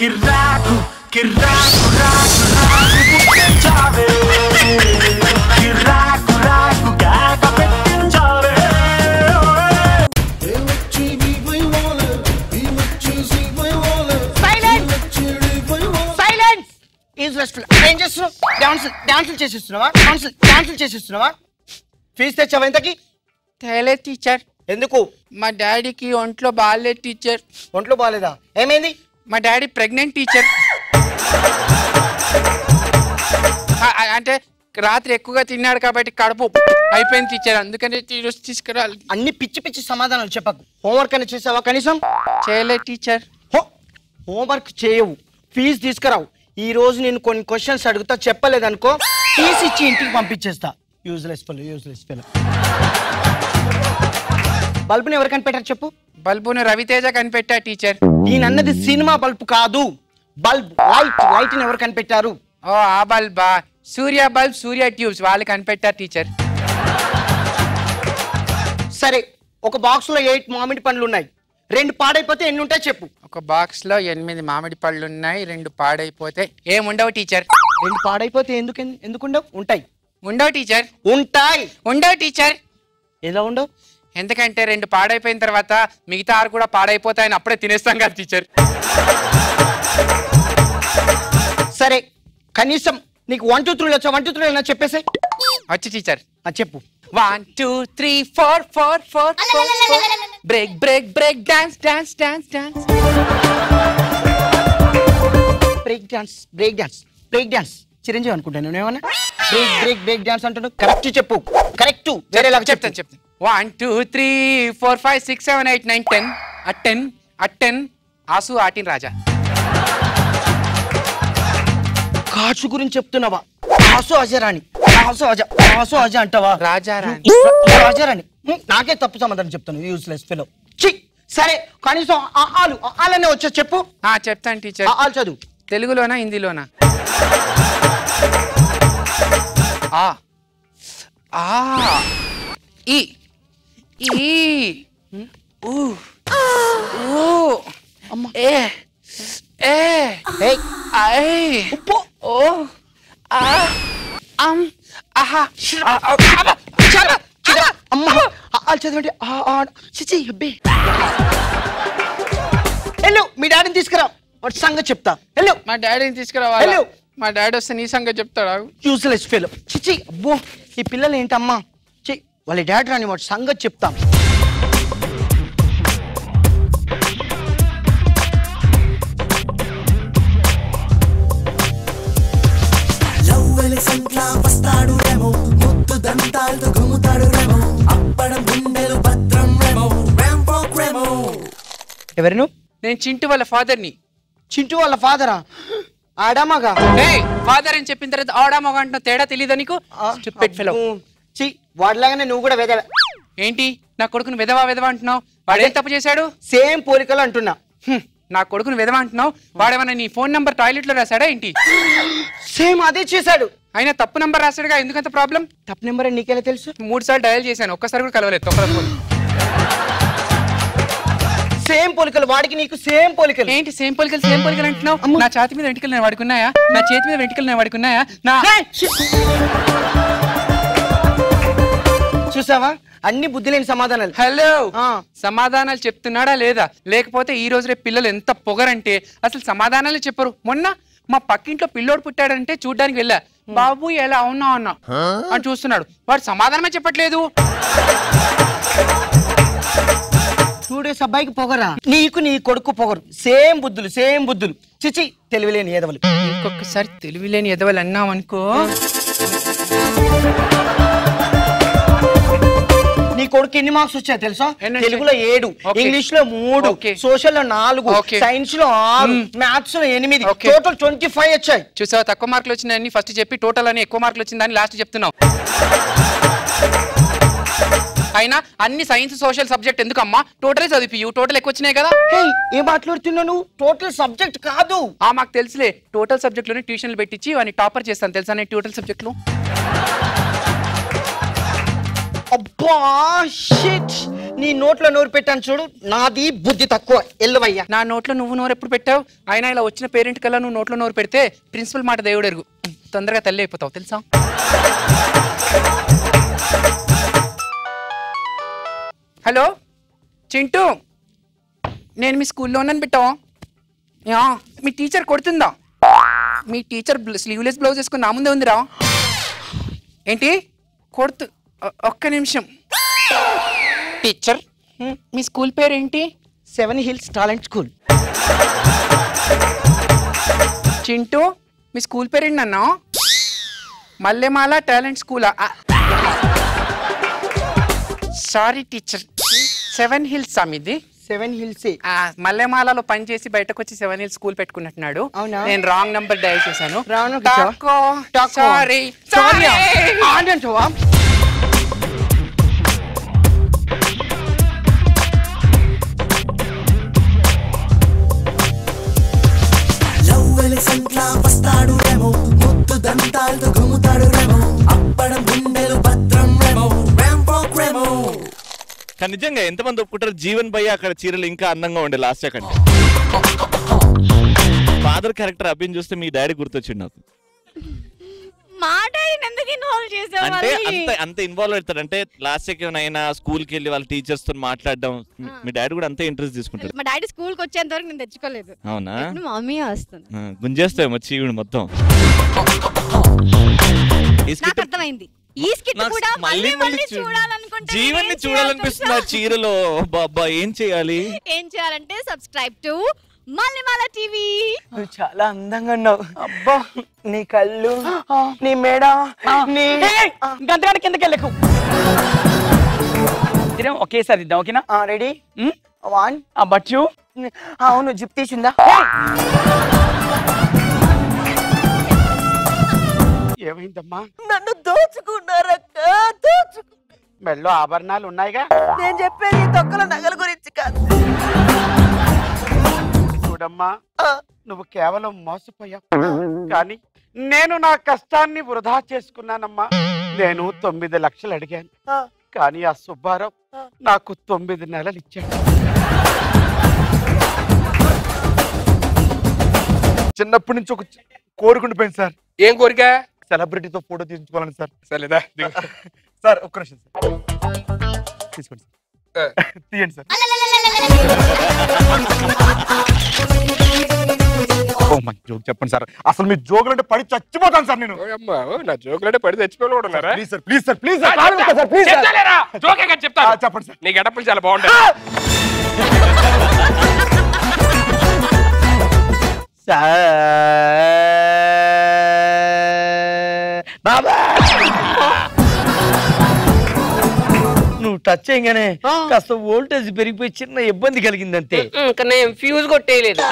కిర్రాకు కిర్రాకు రాకు రాకు పుట్టించావే కిర్రాకు రాకు కేక పెట్టించావే సైలెన్స్ ఏం చేస్తున్నావు? డాన్సులు చేసేస్తున్నావా? ఫీజు తెచ్చావా ఇంతకి? తేలే టీచర్. ఎందుకు? మా డాడీకి ఒంట్లో బాగాలేదు టీచర్. ఒంట్లో బాగాలేదా? ఏమైంది? మా డాడీ ప్రెగ్నెంట్ టీచర్. అంటే రాత్రి ఎక్కువగా తిన్నాడు కాబట్టి కడుపు అయిపోయింది టీచర్, అందుకని తీసుకురాలి. అన్ని పిచ్చి పిచ్చి సమాధానాలు చెప్పకు. హోంవర్క్ అని చేసావా కనీసం? చేయలే టీచర్. హోంవర్క్ చేయవు, ఫీజు తీసుకురావు. ఈ రోజు నేను కొన్ని క్వశ్చన్స్ అడుగుతా, చెప్పలేదనుకో ఫీజు ఇచ్చి ఇంటికి పంపించేస్తా. Useless fellow. బల్బుని ఎవరు కనిపెట్టారు చెప్పు? బల్బును రవితేజ కనిపెట్టా టీచర్. నేనన్నది సినిమా బల్బు కాదు, బల్బ్ లైట్ ని ఎవరు కనిపెట్టారు? ఓ ఆ బల్బా, సూర్య బల్బ్, సూర్య ట్యూబ్స్ వాళ్ళు కనిపెట్టారు టీచర్. సరే, ఒక బాక్స్ లో 8 మామిడి పండ్లు ఉన్నాయి, 2 పాడైపోతే ఎన్ని ఉంటాయి చెప్పు? ఒక బాక్స్ లో 8 మామిడి పళ్ళు ఉన్నాయి, 2 పాడైపోతే ఏముండవు టీచర్. 2 పాడైపోతే ఎందుకుండవు? ఉంటాయి. ఉండవు టీచర్. ఉంటాయి. ఉండవు టీచర్. ఎలా ఉండవు? ఎందుకంటే 2 పాడైపోయిన తర్వాత మిగతా 6 కూడా పాడైపోతాయని అప్పుడే తినేస్తాం కదా టీచర్. సరే, కనీసం నీకు 1 2 3 వచ్చా? 1 2 3 అయినా చెప్పేసి వచ్చి టీచర్. చెప్పు. 1 2 3 4 4 4 4 break break break dance dance dance dance break dance Chiranjeevi అనుకుంటాను నేనేమన్నా. బ్రేక్ డాన్స్ అంటున్నావు. కరెక్ట్ చెప్పు. కరెక్ట్ వేరేలాగా చెప్తాను. 1 2 3 4 5 6 7 8 9 10 10 ఆసు ఆటిన్ రాజా. కాచు గురించి చెప్తున్నావా? ఆసు అజరాణి అంటావా? రాజారాణి. నాకే తప్పు సమాధానం చెప్తాను, యూస్లెస్ ఫెలో. సరే, కనీసం ఆలనే వచ్చా చెప్పు. చెప్తాను టీచర్. ఆలు చదువు. తెలుగులోనా హిందీలోనా? ఆ ఆ ఈ ఈ ఊ ఊ అమ్మ ఏ ఏ ఏ ఐ ఉప్పు ఓ ఆ అమ్ ఆహా అమ్మ ఆలు చదవండి. చిచి అబ్బే. వెళ్ళు, మీ డాడీని తీసుకురా, వాటి సంగతి చెప్తా. వెళ్ళు. మా డాడీని తీసుకురావాలి. మా డాడీ వస్తే నీ సంగతి చెప్తాడా? Useless fellow. చిచి అబ్బో, ఈ పిల్లలు ఏంటమ్మా? వాళ్ళ డాడీ రాని వాటి సంగతి చెప్తాం. ఎవరు నువ్వు? నేను చింటూ వాళ్ళ ఫాదర్ని. చింటూ వాళ్ళ ఫాదరా? ఆడామగా. ఫాదర్ అని చెప్పిన తర్వాత ఆడామగా అంటున్నావు, తేడా తెలీదా నీకు? Stupid fellow. వాడిలాగానే నువ్వు కూడా వెదవ. ఏంటి నా కొడుకుని వెదవా అంటున్నావు? వాడేం తప్పు చేశాడు? సేమ్ పోలికలు అంటున్నా. నా కొడుకుని వెదవా అంటున్నావు, వాడేమన్నా నీ ఫోన్ నంబర్ టాయిలెట్ లో రాశాడా ఏంటి? సేమ్ అదే చేశాడు. అయినా తప్పు నంబర్ రాశాడుగా, ఎందుకంత ప్రాబ్లం? తప్పు నెంబర్ అని నీకెలా తెలుసు? 3 సార్లు డయల్ చేశాను, ఒక్కసారి కూడా కలవలేదు. సేమ్ పోలికలు, వాడికి నీకు సేమ్ పోలికలు. ఏంటి సేమ్ పోలికలు అంటున్నావు? నా ఛాతి మీద వెంట్రుకలు నేను వాడుకున్నాయా? నా చేతి మీద వెంట్రుకలు నేను వాడుకున్నాయా? చూసావా, అన్ని బుద్ధి లేని సమాధానాలు. హలో, సమాధానాలు చెప్తున్నాడా లేదా? లేకపోతే ఈ రోజు రేపు పిల్లలు ఎంత పొగరంటే అసలు సమాధానాలు చెప్పరు. మొన్న మా పక్కింట్లో పిల్లోడు పుట్టాడంటే చూడ్డానికి వెళ్ళా. బాబు ఎలా ఉన్నా అని చూస్తున్నాడు, వాడు సమాధానమే చెప్పట్లేదు. 2 days అబ్బాయికి పొగరా? నీకు నీ కొడుకు పొగరు. సేమ్ బుద్ధులు. చిచి తెలివిలేని ఎదవలు. ఇంకొకసారి తెలివిలేని ఎదవలు అన్నామనుకో. నీ కొడుకు ఎన్ని మార్క్స్ వచ్చాయి తెలుసా? తెలుగులో 7, ఇంగ్లీష్ లో 3, సోషల్ లో 4, సైన్స్ లో 6, మ్యాథ్స్ లో 8, టోటల్ 25 వచ్చాయి. చూసావా, తక్కువ మార్కులు వచ్చినాయని ఫస్ట్ చెప్పి టోటల్ అని ఎక్కువ మార్కులు వచ్చిందని లాస్ట్ చెప్తున్నావు. అయినా అన్ని సైన్స్ సోషల్ సబ్జెక్ట్ ఎందుకమ్మా? టోటల్ చదివి టోటల్ ఎక్కువ వచ్చినాయి కదా. ఏం మాట్లాడుతున్నావు నువ్వు? టోటల్ సబ్జెక్ట్ కాదు. మాకు తెలుసులే, టోటల్ సబ్జెక్ట్ లోనే ట్యూషన్లు పెట్టించి వాడిని టాపర్ చేస్తాను తెలుసా నేను టోటల్ సబ్జెక్ట్ లో. అబ్బా షిట్, నీ నోట్లో నోరు పెట్టాను చూడు, నాది బుద్ధి తక్కువ. ఎల్లువయ్యా. నా నోట్లో నువ్వు నోరు ఎప్పుడు పెట్టావు? అయినా ఇలా వచ్చిన పేరెంట్ కల్లా నువ్వు నోట్లో నోరు పెడితే ప్రిన్సిపల్ మాట దేవుడు ఎరుగు, తొందరగా తల్లి అయిపోతావు తెలుసా? హలో చింటూ, నేను మీ స్కూల్లో ఉన్నాను బిట్టా. మీ టీచర్ కొడుతుందా? మీ టీచర్ స్లీవ్లెస్ బ్లౌజ్ వేసుకుని నా ముందే ఉందిరా. ఏంటి కొడుతు? ఒక్క నిమిషం. టీచర్, మీ స్కూల్ పేరేంటి? 7 Hills టాలెంట్ స్కూల్. చింటూ, మీ స్కూల్ పేరేంటి అన్నా? మల్లెమాల టాలెంట్ స్కూలా? సారీ టీచర్, 7 Hills మీది? 7 Hills. మల్లెమాలలో పనిచేసి బయటకు వచ్చి 7 Hills స్కూల్ పెట్టుకున్నట్టున్నాడు. నేను రాంగ్ నంబర్ డయల్ చేశాను. వస్తాడు రేమో, ముద్దు దంతాలతో గుమ్ముతాడు రేమో, అప్పడం గుండెలు భద్రం రేమో, ర్యాంపాక్ రేమో. కానీ నిజంగా ఎంతమంది ఒప్పుకుంటారు జీవన్ భయ్య అక్కడ చీరలు ఇంకా అందంగా ఉండే లాస్ట్ కంటే. ఫాదర్ క్యారెక్టర్ అభిని చూస్తే మీ డాడీ గుర్తొచ్చిండు నాకు. అంటే అంత ఇన్వాల్వ్ అవుతాడు. అంటే లాస్ట్ సెకండ్ అయినా స్కూల్ కి వెళ్ళి వాళ్ళ టీచర్స్ తో మాట్లాడడం, మీ డాడీ కూడా అంతే ఇంట్రెస్ట్ తీసుకుంటాడు. మా డాడీ స్కూల్ కి వచ్చేంత వరకు నేను తెచ్చుకోలేదు. అవునా? మమ్మీ వస్తుంది. గుంజేస్తామో చీవుడు మొత్తం. నాకు అర్థమైంది. ఈ స్కిట్ కూడా మళ్ళీ చూడాలనుకుంటే జీవన్ని చూడాలనిపిస్తుంది ఆ చీరలో. బాబా ఏం చేయాలంటే సబ్స్క్రైబ్ టు మల్లెమాల టీవీ. నువ్వు చాలా అందంగా ఉన్నావు. అబ్బా, నీ కళ్ళు, నీ మెడ, నీ గంటగంట కిందకి వెళ్ళకు. ఒకేసారి ఇద్దాం. ఓకేనా? రెడీ? 1. But you? అవును, జిప్ తీసిందా? ఏమైందమ్మా? నన్ను దోచుకున్నారక్క, మెల్లో ఆభరణాలు ఉన్నాయిగా. నేను చెప్పేది తొక్కల నగల గురించి కాదు. చూడమ్మా, నువ్వు కేవలం మోసపోయావు, కానీ నేను నా కష్టాన్ని వృధా చేసుకున్నానమ్మా. నేను 9 లక్షలు అడిగాను, కానీ ఆ సుబ్బారావు నాకు 9 నెలలు ఇచ్చాడు. చిన్నప్పటి నుంచి ఒక కోరుకుండిపోయింది సార్. ఏం కోరిక? సెలబ్రిటీతో ఫోటో తీసుకోవాలని సార్. సరేదా సార్, ఒక్క నిమిషం సార్, తీసుకోండి సార్, తీయండి సార్. జోక్ చెప్పండి సార్. అసలు మీ జోకులు అంటే పడి చచ్చిపోతాను సార్ నేను. నా జోకులు అంటే పడి చచ్చిపోతున్నారా? Please sir, please sir, please sir, చెప్పండి సార్. నీ గడపలు చాలా బాగుంటాయి. నువ్వు టచ్ చేయగానే కాస్త వోల్టేజ్ పెరిగిపోయి చిన్న ఇబ్బంది కలిగిందంతే. ఫ్యూజ్ కొట్టేయలేదు.